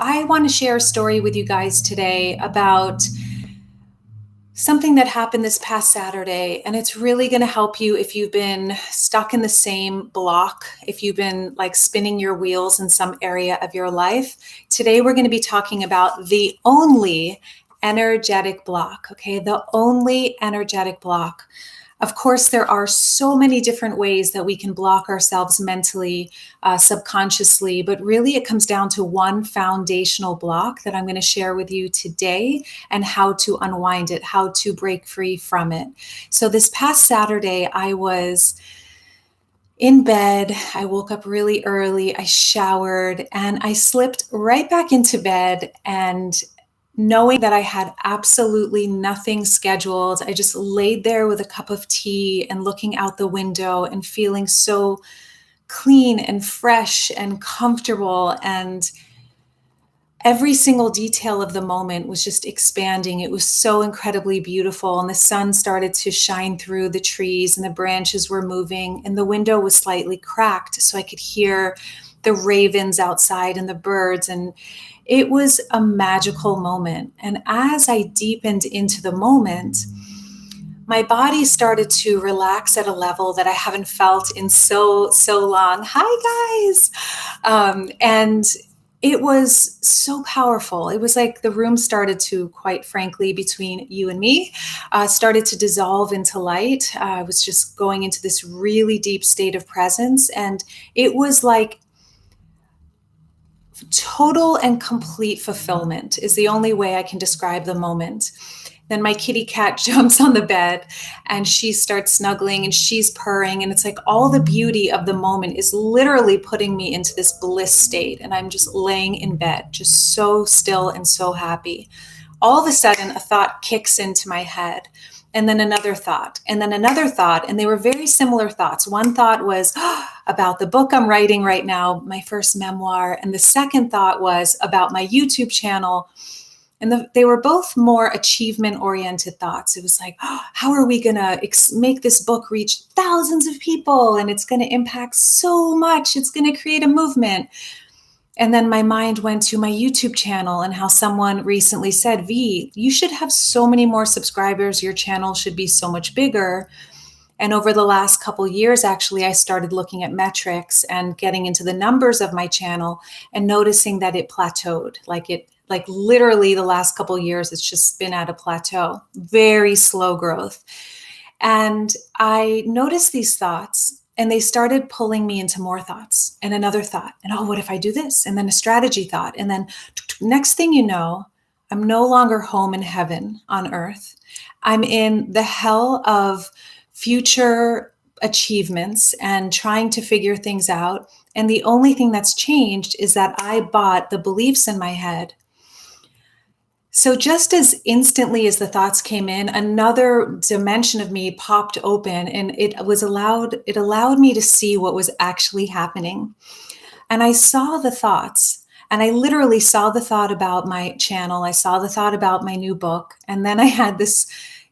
I want to share a story with you guys today about something that happened this past Saturday. And it's really going to help you if you've been stuck in the same block, if you've been like spinning your wheels in some area of your life. Today, we're going to be talking about the only energetic block, okay? The only energetic block. Of course, there are so many different ways that we can block ourselves mentally, subconsciously, but really it comes down to one foundational block that I'm going to share with you today and how to unwind it, how to break free from it. So this past Saturday, I was in bed. I woke up really early. I showered and I slipped right back into bed, and knowing that I had absolutely nothing scheduled, I just laid there with a cup of tea and looking out the window and feeling so clean and fresh and comfortable. And every single detail of the moment was just expanding. It was so incredibly beautiful. And the sun started to shine through the trees and the branches were moving and the window was slightly cracked so I could hear the ravens outside and the birds. And it was a magical moment. And as I deepened into the moment, my body started to relax at a level that I haven't felt in so long. Hi, guys. And it was so powerful. It was like the room started to, quite frankly, between you and me, started to dissolve into light. I was just going into this really deep state of presence. And it was like total and complete fulfillment is the only way I can describe the moment. Then my kitty cat jumps on the bed and she starts snuggling and she's purring. And it's like all the beauty of the moment is literally putting me into this bliss state. And I'm just laying in bed, just so still and so happy. All of a sudden, a thought kicks into my head. And then another thought, and then another thought. And they were very similar thoughts. One thought was about the book I'm writing right now, my first memoir. And the second thought was about my YouTube channel. And they were both more achievement-oriented thoughts. It was like, how are we going to make this book reach thousands of people? And it's going to impact so much. It's going to create a movement. And then my mind went to my YouTube channel and how someone recently said, V, you should have so many more subscribers. Your channel should be so much bigger. And over the last couple of years, actually, I started looking at metrics and getting into the numbers of my channel and noticing that it plateaued. Like literally the last couple of years, it's just been at a plateau, very slow growth. And I noticed these thoughts and they started pulling me into more thoughts and another thought. And oh, what if I do this? And then a strategy thought. And then next thing you know, I'm no longer home in heaven on earth. I'm in the hell of future achievements and trying to figure things out. And the only thing that's changed is that I bought the beliefs in my head. So just as instantly as the thoughts came in, another dimension of me popped open, and it allowed me to see what was actually happening. And I saw the thoughts, and I literally saw the thought about my channel. I saw the thought about my new book. And then I had this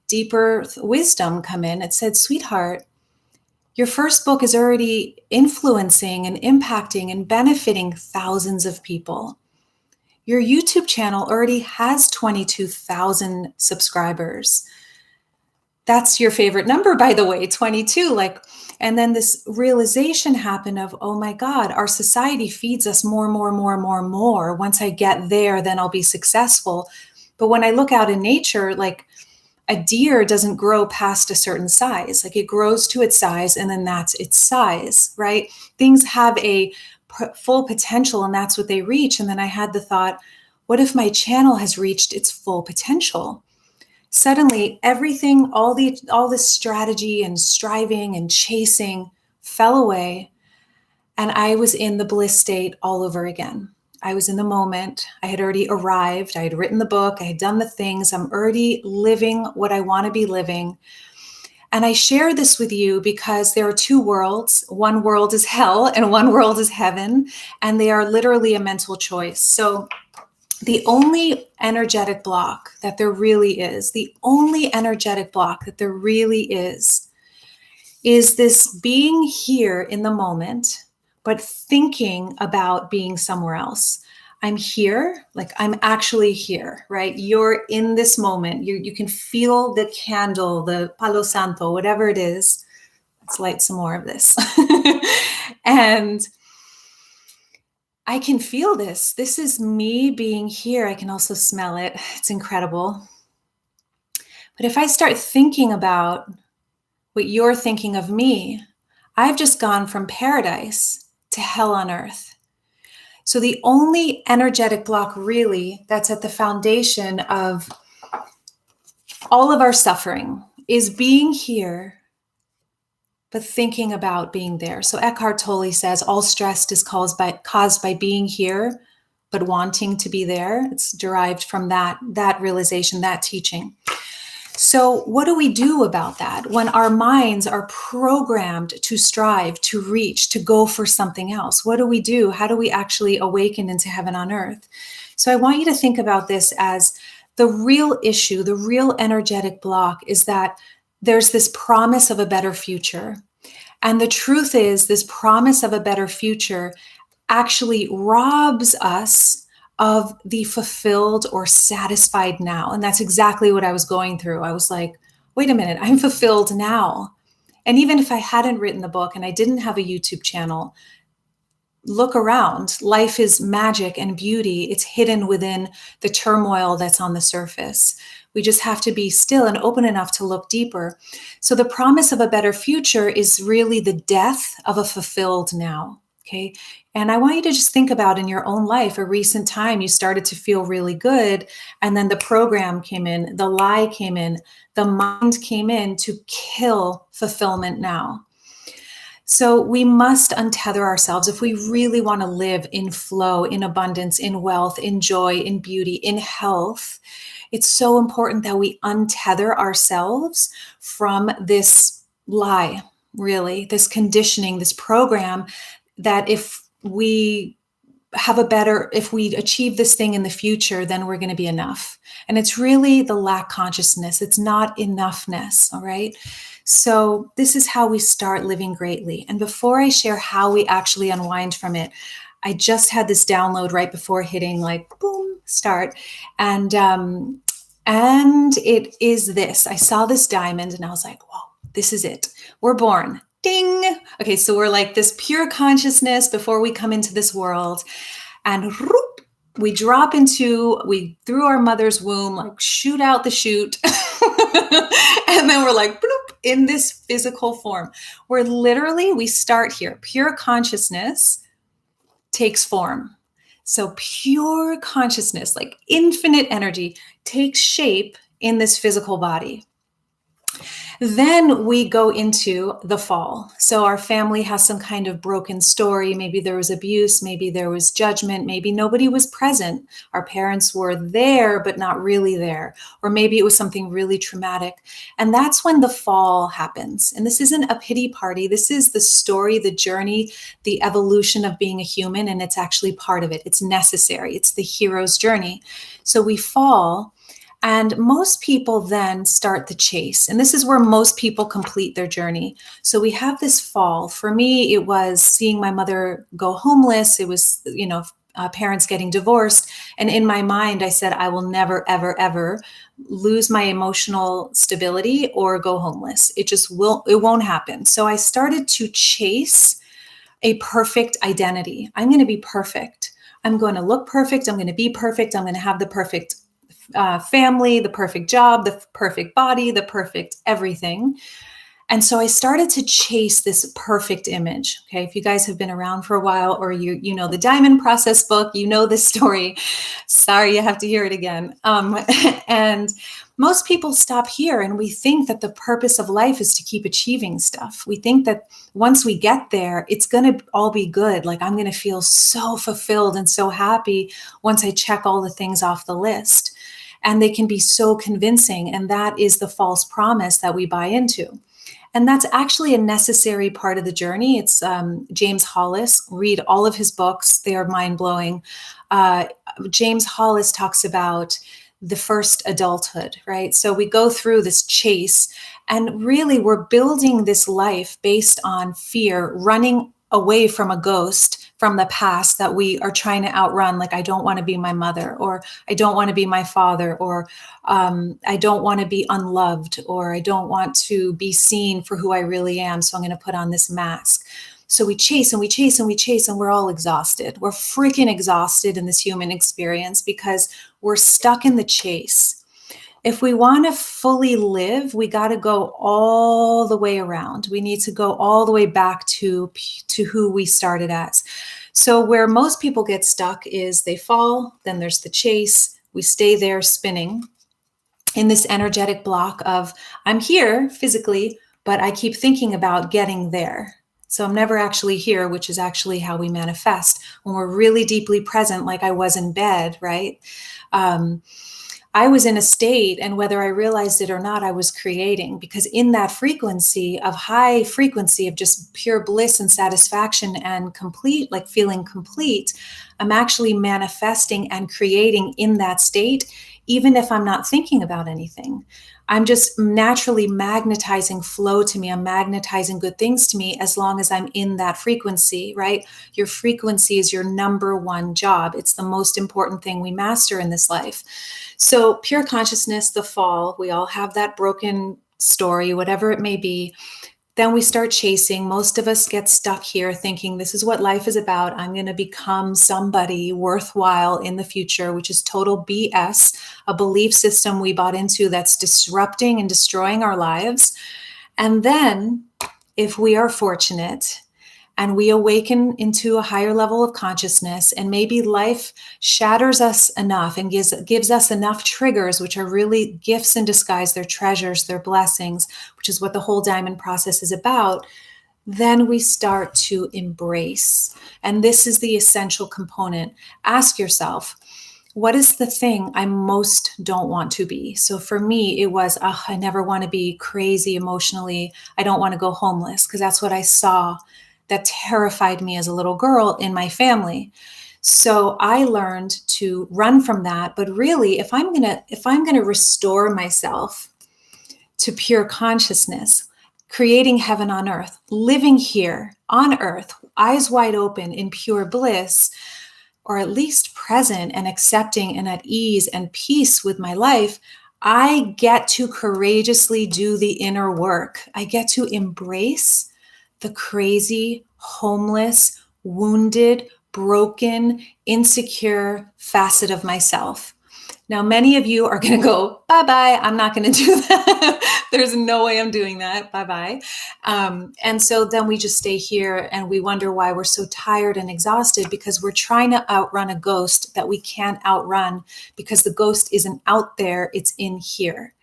deeper wisdom come in. It said, sweetheart, your first book is already influencing and impacting and benefiting thousands of people. Your YouTube channel already has 22,000 subscribers. That's your favorite number, by the way, 22. And then this realization happened of, oh my God, our society feeds us more. Once I get there, then I'll be successful. But when I look out in nature, like a deer doesn't grow past a certain size. Like it grows to its size and then that's its size, right? Things have a full potential and that's what they reach. And then I had the thought, what if my channel has reached its full potential? Suddenly everything, all this strategy and striving and chasing fell away. And I was in the bliss state all over again. I was in the moment. I had already arrived. I had written the book. I had done the things. I'm already living what I want to be living. And I share this with you because there are two worlds. One world is hell and one world is heaven. And they are literally a mental choice. So the only energetic block that there really is, is this being here in the moment, but thinking about being somewhere else. I'm here, like I'm actually here, right? You're in this moment. You can feel the candle, the Palo Santo, whatever it is. Let's light some more of this. And I can feel this. This is me being here. I can also smell it. It's incredible. But if I start thinking about what you're thinking of me, I've just gone from paradise to hell on earth. So the only energetic block really that's at the foundation of all of our suffering is being here, but thinking about being there. So Eckhart Tolle says all stress is caused by being here, but wanting to be there. It's derived from that realization, that teaching. So what do we do about that when our minds are programmed to strive, to reach, to go for something else? What do we do? How do we actually awaken into heaven on earth? So I want you to think about this as the real issue, the real energetic block is that there's this promise of a better future. And the truth is, this promise of a better future actually robs us of the fulfilled or satisfied now. And that's exactly what I was going through. I was like, wait a minute, I'm fulfilled now. And even if I hadn't written the book and I didn't have a YouTube channel, look around. Life is magic and beauty. It's hidden within the turmoil that's on the surface. We just have to be still and open enough to look deeper. So the promise of a better future is really the death of a fulfilled now. Okay. And I want you to just think about in your own life, a recent time you started to feel really good. And then the program came in, the lie came in, the mind came in to kill fulfillment now. So we must untether ourselves if we really want to live in flow, in abundance, in wealth, in joy, in beauty, in health. It's so important that we untether ourselves from this lie, really, this conditioning, this program that if we achieve this thing in the future, then we're going to be enough. And it's really the lack consciousness. It's not enoughness. All right. So this is how we start living greatly. And before I share how we actually unwind from it, I just had this download right before hitting like boom, start. And it is this. I saw this diamond and I was like, whoa, this is it. We're born. Ding. Okay, so we're like this pure consciousness before we come into this world. And we drop we through our mother's womb, like shoot out the chute. And then we're like, bloop, in this physical form. Where literally we start here. Pure consciousness takes form. So pure consciousness, like infinite energy, takes shape in this physical body. Then we go into the fall. So our family has some kind of broken story. Maybe there was abuse. Maybe there was judgment. Maybe nobody was present. Our parents were there, but not really there. Or maybe it was something really traumatic. And that's when the fall happens. And this isn't a pity party. This is the story, the journey, the evolution of being a human. And it's actually part of it. It's necessary. It's the hero's journey. So we fall. And most people then start the chase. And this is where most people complete their journey. So we have this fall. For me, it was seeing my mother go homeless. It was, parents getting divorced. And in my mind, I said, I will never, ever, ever lose my emotional stability or go homeless. It won't happen. So I started to chase a perfect identity. I'm going to be perfect. I'm going to look perfect. I'm going to be perfect. I'm going to have the perfect family, the perfect job, the perfect body, the perfect everything. And so I started to chase this perfect image. Okay. If you guys have been around for a while, or you know the Diamond Process book, you know this story. Sorry, you have to hear it again. And most people stop here and we think that the purpose of life is to keep achieving stuff. We think that once we get there, it's going to all be good. Like I'm going to feel so fulfilled and so happy once I check all the things off the list. And they can be so convincing. And that is the false promise that we buy into. And that's actually a necessary part of the journey. It's James Hollis. Read all of his books. They are mind-blowing. James Hollis talks about the first adulthood, right? So we go through this chase and really we're building this life based on fear, running away from a ghost from the past that we are trying to outrun. Like, I don't want to be my mother, or I don't want to be my father, or I don't want to be unloved, or I don't want to be seen for who I really am. So I'm going to put on this mask. So we chase and we chase and we chase, and we're all exhausted. We're freaking exhausted in this human experience because we're stuck in the chase. If we want to fully live, we got to go all the way around. We need to go all the way back to who we started as. So where most people get stuck is they fall, then there's the chase. We stay there spinning in this energetic block of, I'm here physically, but I keep thinking about getting there. So I'm never actually here, which is actually how we manifest when we're really deeply present, like I was in bed, right? I was in a state, and whether I realized it or not, I was creating, because in that frequency of high frequency of just pure bliss and satisfaction and complete, like feeling complete, I'm actually manifesting and creating in that state, even if I'm not thinking about anything. I'm just naturally magnetizing flow to me. I'm magnetizing good things to me as long as I'm in that frequency, right? Your frequency is your number one job. It's the most important thing we master in this life. So pure consciousness, the fall, we all have that broken story, whatever it may be. Then we start chasing. Most of us get stuck here thinking this is what life is about. I'm going to become somebody worthwhile in the future, which is total BS, a belief system we bought into that's disrupting and destroying our lives. And then if we are fortunate and we awaken into a higher level of consciousness, and maybe life shatters us enough and gives us enough triggers, which are really gifts in disguise, they're treasures, they're blessings, which is what the whole diamond process is about, then we start to embrace. And this is the essential component. Ask yourself, what is the thing I most don't want to be? So for me, it was, I never want to be crazy emotionally. I don't want to go homeless, because that's what I saw that terrified me as a little girl in my family. So I learned to run from that. But really, if I'm gonna restore myself to pure consciousness, creating heaven on earth, living here on earth, eyes wide open in pure bliss, or at least present and accepting and at ease and peace with my life, I get to courageously do the inner work. I get to embrace the crazy, homeless, wounded, broken, insecure facet of myself. Now, many of you are going to go, bye-bye, I'm not going to do that. There's no way I'm doing that, bye-bye. And so then we just stay here and we wonder why we're so tired and exhausted, because we're trying to outrun a ghost that we can't outrun, because the ghost isn't out there, it's in here.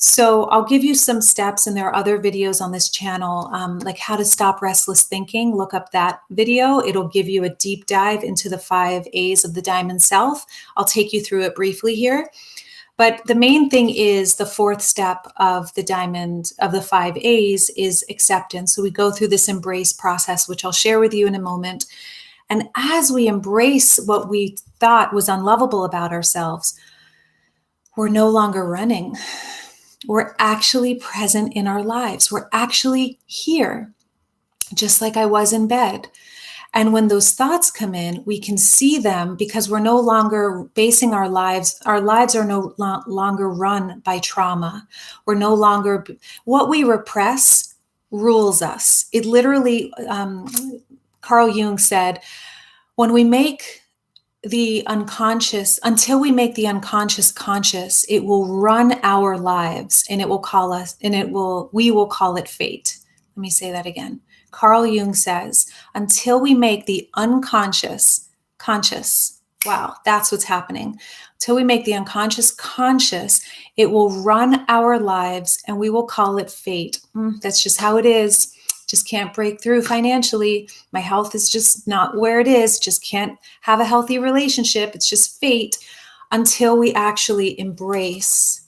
So I'll give you some steps, and there are other videos on this channel, like how to stop restless thinking. Look up that video. It'll give you a deep dive into the 5 A's of the diamond self. I'll take you through it briefly here. But the main thing is the 4th step of the diamond of the 5 A's is acceptance. So we go through this embrace process, which I'll share with you in a moment. And as we embrace what we thought was unlovable about ourselves, we're no longer running. We're actually present in our lives. We're actually here, just like I was in bed. And when those thoughts come in, we can see them, because we're no longer basing our lives are no longer run by trauma. We're no longer, what we repress rules us. It literally, Carl Jung said, when we make the unconscious, until we make the unconscious conscious, it will run our lives, and it will call us, and we will call it fate. Let me say that again. Carl Jung says, until we make the unconscious conscious, wow, that's what's happening. Until we make the unconscious conscious, it will run our lives, and we will call it fate. That's just how it is. Just can't break through financially. My health is just not where it is. Just can't have a healthy relationship. It's just fate, until we actually embrace,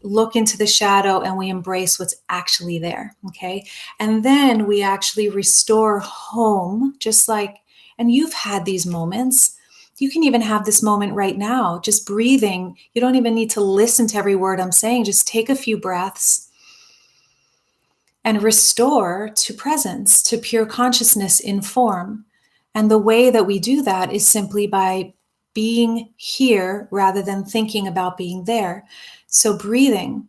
look into the shadow, and we embrace what's actually there. Okay. And then we actually restore home, just like, and you've had these moments. You can even have this moment right now, just breathing. You don't even need to listen to every word I'm saying. Just take a few breaths. and restore to presence, to pure consciousness in form. And the way that we do that is simply by being here rather than thinking about being there. So breathing,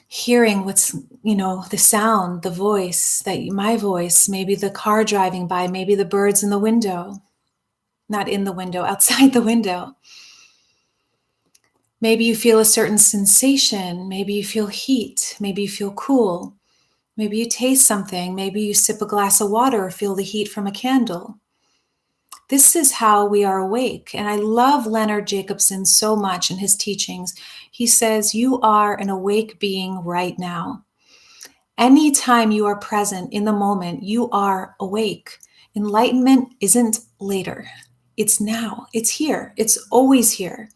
hearing what's, the sound, the voice, my voice, maybe the car driving by, maybe the birds in the window, not in the window, outside the window. Maybe you feel a certain sensation. Maybe you feel heat. Maybe you feel cool. Maybe you taste something. Maybe you sip a glass of water or feel the heat from a candle. This is how we are awake. And I love Leonard Jacobson so much in his teachings. He says, you are an awake being right now. Anytime you are present in the moment, you are awake. Enlightenment isn't later. It's now. It's here. It's always here.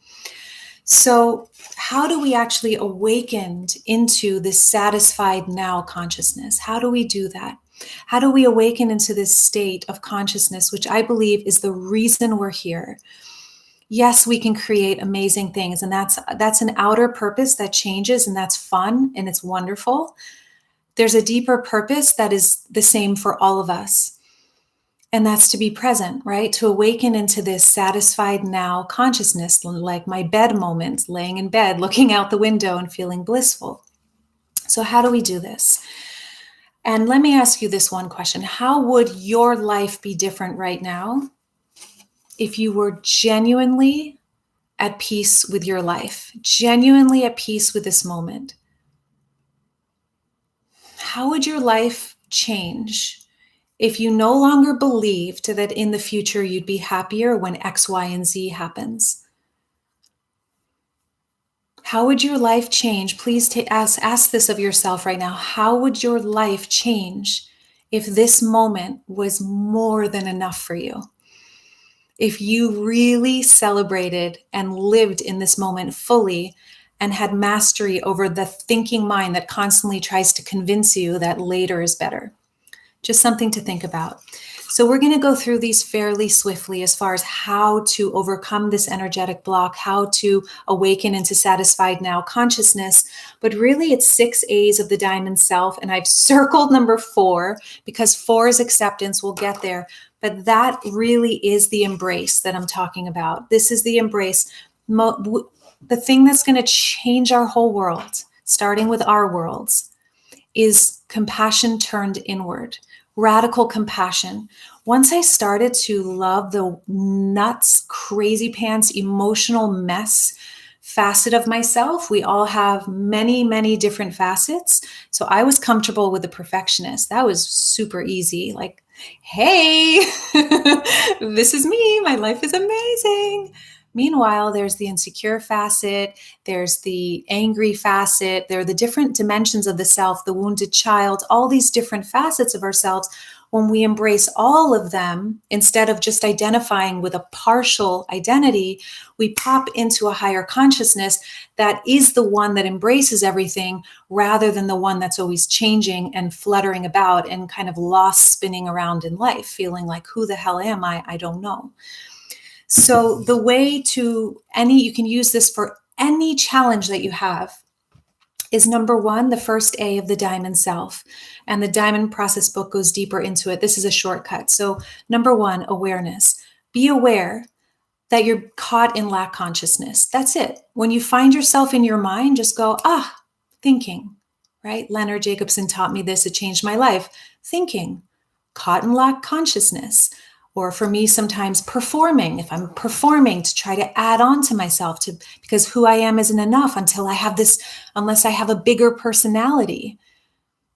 So how do we actually awaken into this satisfied now consciousness? How do we do that? How do we awaken into this state of consciousness, which I believe is the reason we're here? Yes, we can create amazing things, and that's an outer purpose that changes, and that's fun, and it's wonderful. There's a deeper purpose that is the same for all of us. And that's to be present, right? To awaken into this satisfied now consciousness, like my bed moment, laying in bed, looking out the window and feeling blissful. So how do we do this? And let me ask you this one question. How would your life be different right now if you were genuinely at peace with your life, genuinely at peace with this moment? How would your life change if you no longer believed that in the future you'd be happier when X, Y, and Z happens? How would your life change? Please ask this of yourself right now. How would your life change if this moment was more than enough for you? If you really celebrated and lived in this moment fully and had mastery over the thinking mind that constantly tries to convince you that later is better. Just something to think about. So we're going to go through these fairly swiftly as far as how to overcome this energetic block, how to awaken into satisfied now consciousness. But really it's 6 A's of the diamond self. And I've circled number 4 because 4 is acceptance. We'll get there. But that really is the embrace that I'm talking about. This is the embrace. The thing that's going to change our whole world, starting with our worlds, is compassion turned inward. Radical compassion. Once I started to love the nuts, crazy pants, emotional mess facet of myself, we all have many, many different facets. So I was comfortable with the perfectionist. That was super easy. Like, hey, this is me. My life is amazing. Meanwhile, there's the insecure facet, there's the angry facet, there are the different dimensions of the self, the wounded child, all these different facets of ourselves. When we embrace all of them, instead of just identifying with a partial identity, we pop into a higher consciousness that is the one that embraces everything rather than the one that's always changing and fluttering about and kind of lost spinning around in life, feeling like, who the hell am I? I don't know. So the way you can use this for any challenge that you have is number 1, the first A of the diamond self. And the diamond process book goes deeper into it. This is a shortcut. So number 1, awareness. Be aware that you're caught in lack consciousness. That's it. When you find yourself in your mind, just go, thinking, right? Leonard Jacobson taught me this. It changed my life. Thinking, caught in lack consciousness. Or for me, sometimes performing, if I'm performing to try to add on to myself because who I am isn't enough unless I have a bigger personality,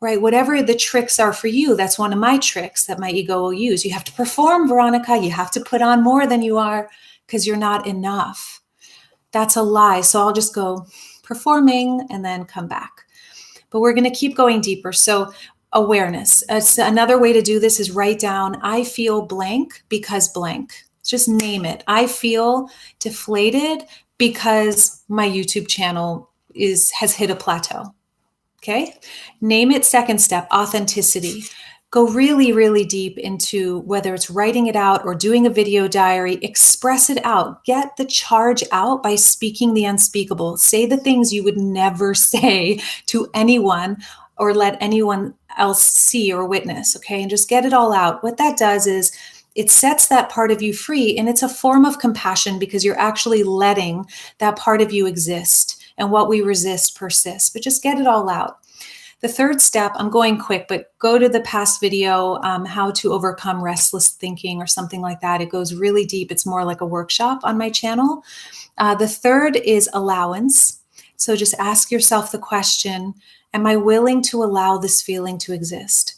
right? Whatever the tricks are for you, that's one of my tricks that my ego will use. You have to perform, Veronica. You have to put on more than you are because you're not enough. That's a lie. So I'll just go performing and then come back. But we're going to keep going deeper. So awareness. Another way to do this is write down, I feel blank because blank. Just name it. I feel deflated because my YouTube channel has hit a plateau. Okay? Name it. Second step, authenticity. Go really, really deep into whether it's writing it out or doing a video diary, express it out. Get the charge out by speaking the unspeakable. Say the things you would never say to anyone or let anyone else see or witness, okay? And just get it all out. What that does is it sets that part of you free, and it's a form of compassion because you're actually letting that part of you exist, and what we resist persists. But just get it all out. The third step, I'm going quick, but go to the past video, how to overcome restless thinking or something like that. It goes really deep. It's more like a workshop on my channel. The third is allowance. So just ask yourself the question, am I willing to allow this feeling to exist?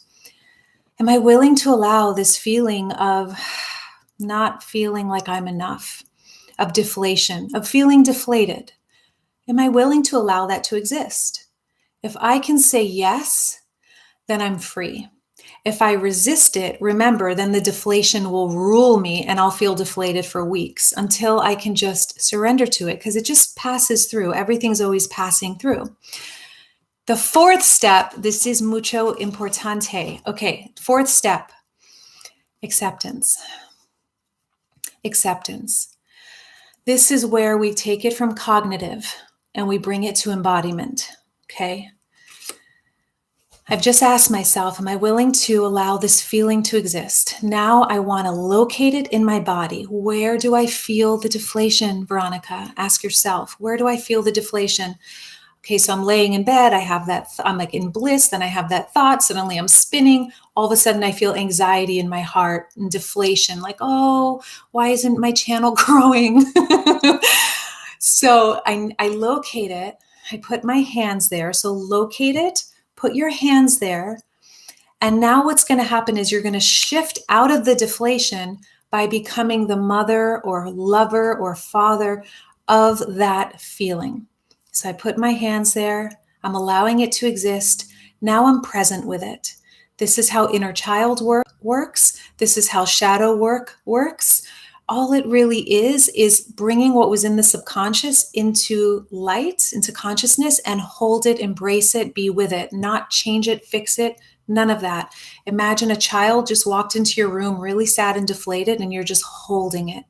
Am I willing to allow this feeling of not feeling like I'm enough, of deflation, of feeling deflated? Am I willing to allow that to exist? If I can say yes, then I'm free. If I resist it, remember, then the deflation will rule me and I'll feel deflated for weeks until I can just surrender to it, because it just passes through. Everything's always passing through. The fourth step, this is mucho importante. Okay, fourth step, acceptance. Acceptance. This is where we take it from cognitive and we bring it to embodiment, okay? I've just asked myself, am I willing to allow this feeling to exist? Now I want to locate it in my body. Where do I feel the deflation, Veronica? Ask yourself, where do I feel the deflation? Okay, so I'm laying in bed. I have that, I'm like in bliss. Then I have that thought. Suddenly I'm spinning. All of a sudden I feel anxiety in my heart and deflation. Like, oh, why isn't my channel growing? So I locate it. I put my hands there. So locate it. Put your hands there. And now what's going to happen is you're going to shift out of the deflation by becoming the mother or lover or father of that feeling. So I put my hands there. I'm allowing it to exist. Now I'm present with it. This is how inner child work works. This is how shadow work works. All it really is bringing what was in the subconscious into light, into consciousness, and hold it, embrace it, be with it, not change it, fix it, none of that. Imagine a child just walked into your room really sad and deflated, and you're just holding it.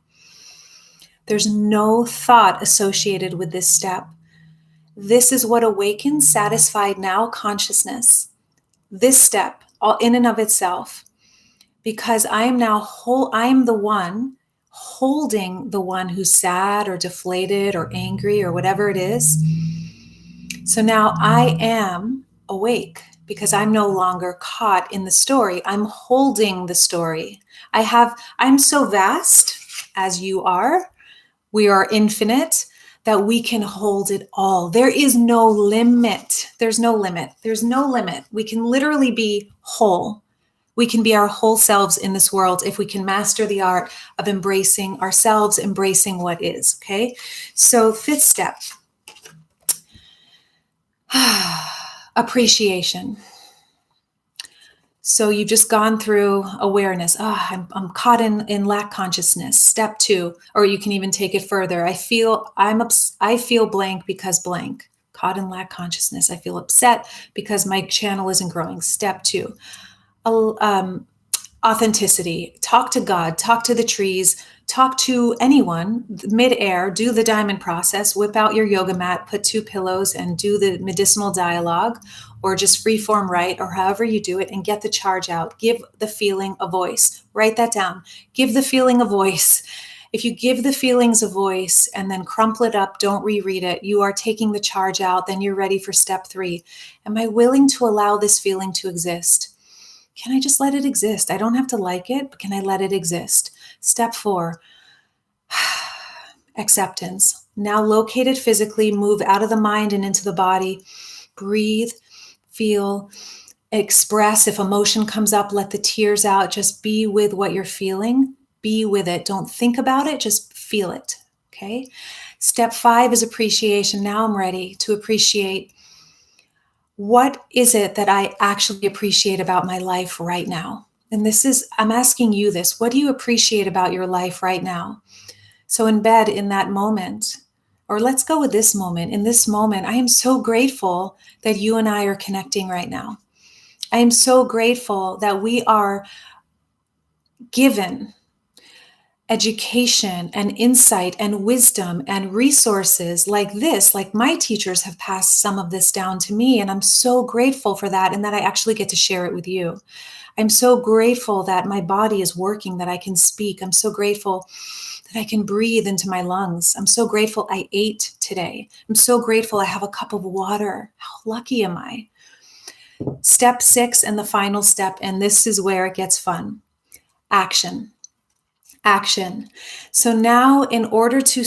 There's no thought associated with this step. This is what awakens satisfied now consciousness. This step, all in and of itself, because I am now whole, I am the one holding the one who's sad or deflated or angry or whatever it is. So now I am awake because I'm no longer caught in the story. I'm holding the story. I'm so vast as you are. We are infinite that we can hold it all. There is no limit. There's no limit. There's no limit. We can literally be whole. We can be our whole selves in this world if we can master the art of embracing ourselves, embracing what is, okay? So fifth step, appreciation. So you've just gone through awareness. I'm caught in lack consciousness. Step 2, or you can even take it further. I feel blank because blank. Caught in lack consciousness. I feel upset because my channel isn't growing. Step 2. Authenticity. Talk to God, talk to the trees, talk to anyone, midair, do the diamond process, whip out your yoga mat, put 2 pillows and do the medicinal dialogue, or just freeform write, or however you do it, and get the charge out. Give the feeling a voice. Write that down. Give the feeling a voice. If you give the feelings a voice and then crumple it up, don't reread it, you are taking the charge out, then you're ready for step 3. Am I willing to allow this feeling to exist? Can I just let it exist? I don't have to like it, but can I let it exist? Step 4, acceptance. Now locate it physically, move out of the mind and into the body. Breathe, feel, express. If emotion comes up, let the tears out. Just be with what you're feeling. Be with it. Don't think about it. Just feel it. Okay? Step 5 is appreciation. Now I'm ready to appreciate. What is it that I actually appreciate about my life right now? And I'm asking you this. What do you appreciate about your life right now? So in bed, in that moment, or let's go with this moment. In this moment, I am so grateful that you and I are connecting right now. I am so grateful that we are given education and insight and wisdom and resources like this, like my teachers have passed some of this down to me. And I'm so grateful for that, and that I actually get to share it with you. I'm so grateful that my body is working, that I can speak. I'm so grateful that I can breathe into my lungs. I'm so grateful I ate today. I'm so grateful I have a cup of water. How lucky am I? Step 6 and the final step, and this is where it gets fun. Action. Action. So now, in order to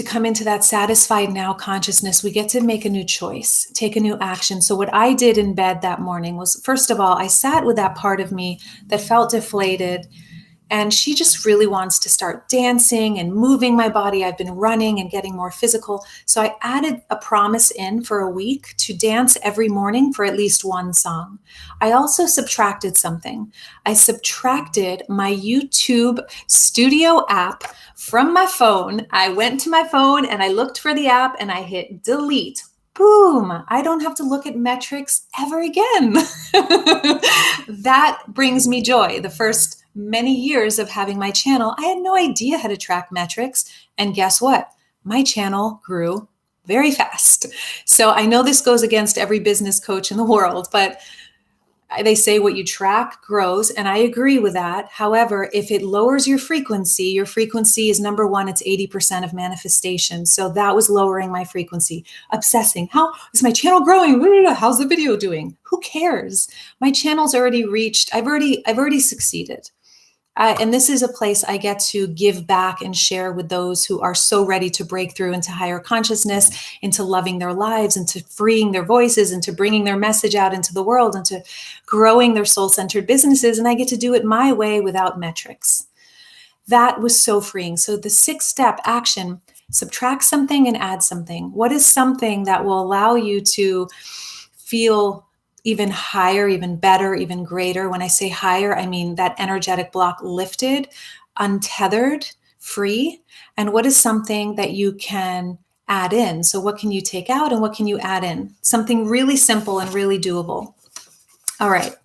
come into that satisfied now consciousness, we get to make a new choice, take a new action. So what I did in bed that morning was, first of all, I sat with that part of me that felt deflated, and she just really wants to start dancing and moving my body. I've been running and getting more physical. So I added a promise in for a week to dance every morning for at least one song. I also subtracted something. I subtracted my YouTube Studio app from my phone. I went to my phone and I looked for the app and I hit delete. Boom, I don't have to look at metrics ever again. That brings me joy. The first many years of having my channel, I had no idea how to track metrics. And guess what? My channel grew very fast. So I know this goes against every business coach in the world, but they say what you track grows, and I agree with that. However, if it lowers your frequency is number one, it's 80% of manifestation. So that was lowering my frequency, obsessing. How is my channel growing? How's the video doing? Who cares? My channel's already reached, I've already succeeded. And this is a place I get to give back and share with those who are so ready to break through into higher consciousness, into loving their lives, into freeing their voices, into bringing their message out into the world, into growing their soul-centered businesses. And I get to do it my way without metrics. That was so freeing. So the 6-step action, subtract something and add something. What is something that will allow you to feel even higher, even better, even greater? When I say higher, I mean that energetic block lifted, untethered, free. And what is something that you can add in? So what can you take out and what can you add in? Something really simple and really doable. All right.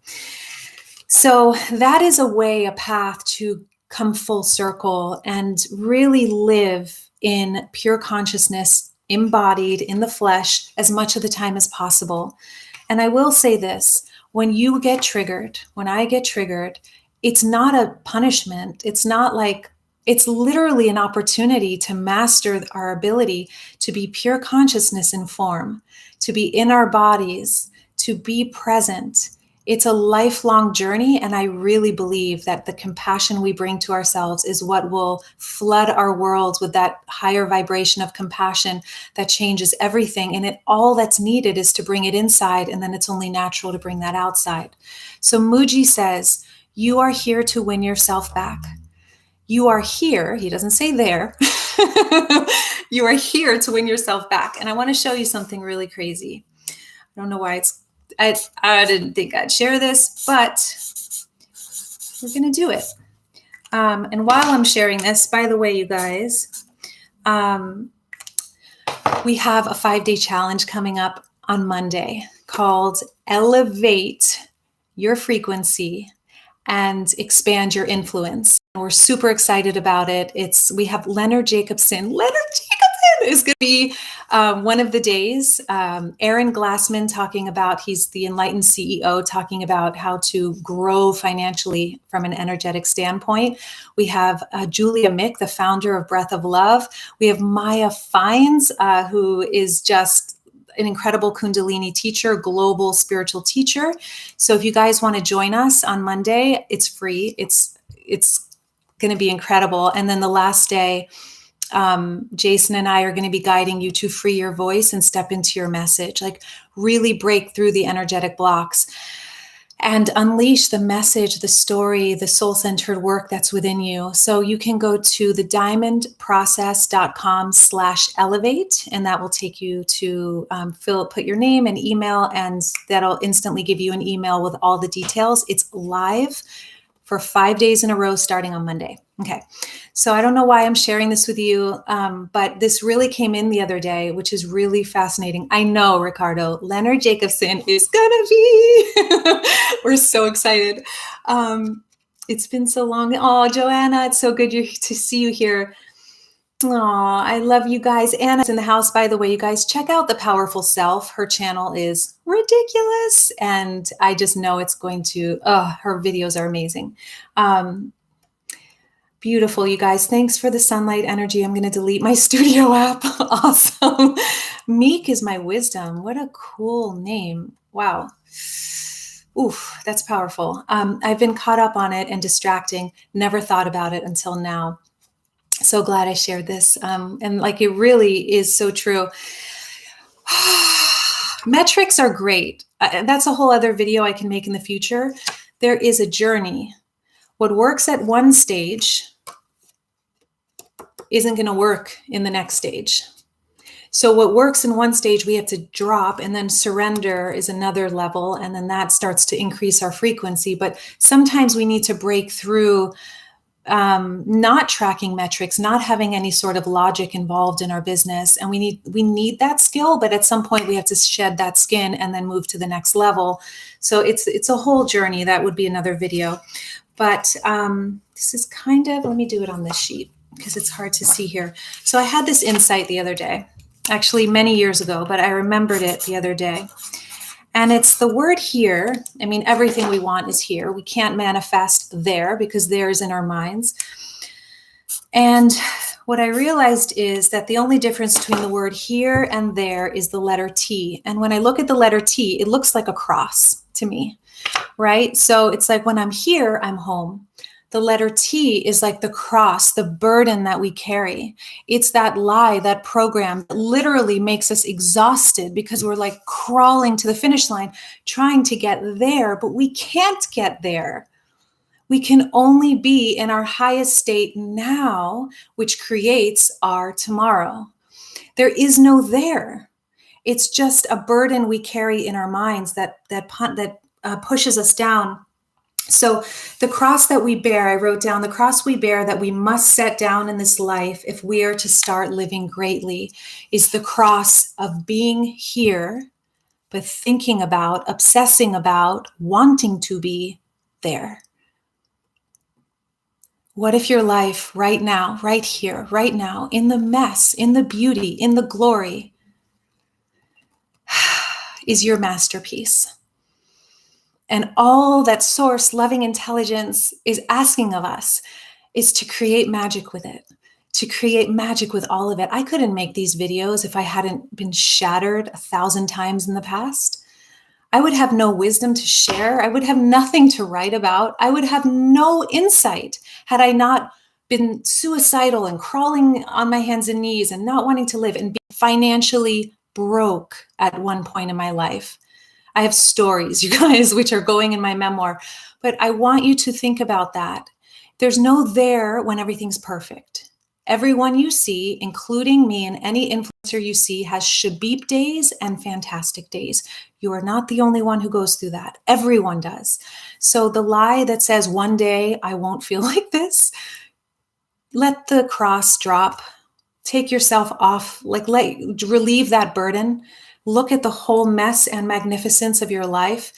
So that is a path to come full circle and really live in pure consciousness, embodied in the flesh as much of the time as possible. And I will say this, when I get triggered, it's not a punishment. It's literally an opportunity to master our ability to be pure consciousness in form, to be in our bodies, to be present. It's a lifelong journey, and I really believe that the compassion we bring to ourselves is what will flood our worlds with that higher vibration of compassion that changes everything. And all that's needed is to bring it inside, and then it's only natural to bring that outside. So Muji says, you are here to win yourself back. You are here, he doesn't say there, you are here to win yourself back. And I want to show you something really crazy. I don't know why I didn't think I'd share this, but we're going to do it. And while I'm sharing this, by the way, you guys, we have a 5-day challenge coming up on Monday called Elevate Your Frequency and Expand Your Influence. We're super excited about it. We have Leonard Jacobson. Is going to be one of the days. Aaron Glassman talking about, he's the enlightened CEO, talking about how to grow financially from an energetic standpoint. We have Julia Mick, the founder of Breath of Love. We have Maya Fines, who is just an incredible Kundalini teacher, global spiritual teacher. So if you guys want to join us on Monday, it's free. It's going to be incredible. And then the last day, Jason and I are going to be guiding you to free your voice and step into your message, like really break through the energetic blocks and unleash the message, the story, the soul-centered work that's within you. So you can go to thediamondprocess.com/elevate, and that will take you to put your name and email, and that'll instantly give you an email with all the details. It's live for 5 days in a row starting on Monday. Okay. So I don't know why I'm sharing this with you, but this really came in the other day, which is really fascinating. I know, Ricardo, Leonard Jacobson is going to be, we're so excited. It's been so long. Oh, Joanna, it's so good to see you here. Oh, I love you guys. Anna's in the house, by the way. You guys check out The Powerful Self. Her channel is ridiculous. And I just know it's going to, her videos are amazing. Beautiful, you guys. Thanks for the sunlight energy. I'm going to delete my studio app. Awesome. Meek is my wisdom. What a cool name. Wow. Oof, that's powerful. I've been caught up on it and distracting. Never thought about it until now. So glad I shared this. And like, it really is so true. Metrics are great. That's a whole other video I can make in the future. There is a journey. What works at one stage isn't going to work in the next stage. So what works in one stage, we have to drop, and then surrender is another level. And then that starts to increase our frequency. But sometimes we need to break through not tracking metrics, not having any sort of logic involved in our business. And we need that skill, but at some point we have to shed that skin and then move to the next level. So it's a whole journey. That would be another video. But this is kind of, let me do it on this sheet because it's hard to see here. So I had this insight the other day, actually many years ago, but I remembered it the other day. And it's the word here. I mean, everything we want is here. We can't manifest there because there is in our minds. And what I realized is that the only difference between the word here and there is the letter T. And when I look at the letter T, it looks like a cross to me, right? So it's like when I'm here, I'm home. The letter T is like the cross, the burden that we carry. It's that lie, that program that literally makes us exhausted because we're like crawling to the finish line, trying to get there, but we can't get there. We can only be in our highest state now, which creates our tomorrow. There is no there. It's just a burden we carry in our minds that pushes us down. So the cross that we bear, I wrote down, the cross we bear that we must set down in this life if we are to start living greatly is the cross of being here, but thinking about, obsessing about, wanting to be there. What if your life right now, right here, right now, in the mess, in the beauty, in the glory, is your masterpiece? And all that source, loving intelligence is asking of us is to create magic with it, to create magic with all of it. I couldn't make these videos if I hadn't been shattered 1,000 times in the past. I would have no wisdom to share. I would have nothing to write about. I would have no insight had I not been suicidal and crawling on my hands and knees and not wanting to live and be financially broke at one point in my life. I have stories, you guys, which are going in my memoir, but I want you to think about that. There's no there when everything's perfect. Everyone you see, including me and any influencer you see, has shabib days and fantastic days. You are not the only one who goes through that. Everyone does. So the lie that says one day I won't feel like this, let the cross drop. Take yourself off, relieve that burden. Look at the whole mess and magnificence of your life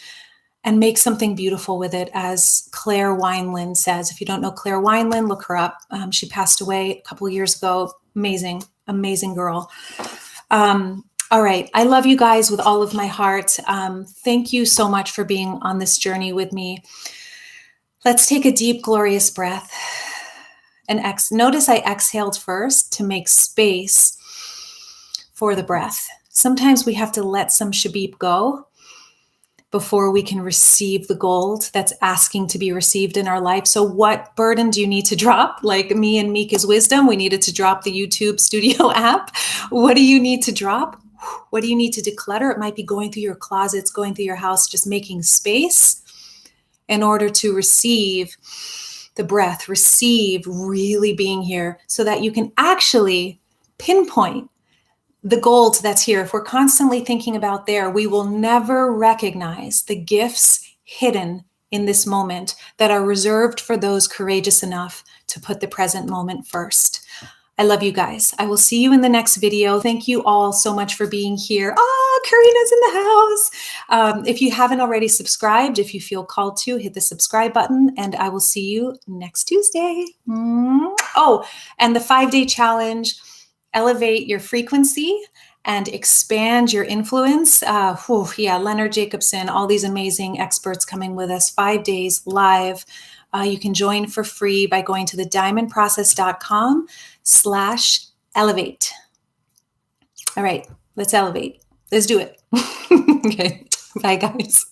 and make something beautiful with it, as Claire Wineland says. If you don't know Claire Wineland, look her up. She passed away a couple of years ago. Amazing, amazing girl. All right. I love you guys with all of my heart. Thank you so much for being on this journey with me. Let's take a deep, glorious breath. And notice I exhaled first to make space for the breath. Sometimes we have to let some shabib go before we can receive the gold that's asking to be received in our life. So what burden do you need to drop? Like me and Mika's wisdom, we needed to drop the YouTube studio app. What do you need to drop? What do you need to declutter? It might be going through your closets, going through your house, just making space in order to receive the breath, receive really being here so that you can actually pinpoint the gold that's here. If we're constantly thinking about there, we will never recognize the gifts hidden in this moment that are reserved for those courageous enough to put the present moment first. I love you guys. I will see you in the next video. Thank you all so much for being here. Oh, Karina's in the house. If you haven't already subscribed, if you feel called to, hit the subscribe button, and I will see you next Tuesday. Oh, and the 5-day challenge, elevate your frequency and expand your influence. Leonard Jacobson, all these amazing experts coming with us, 5 days live. You can join for free by going to thediamondprocess.com/elevate. All right, let's elevate. Let's do it. Okay, bye guys.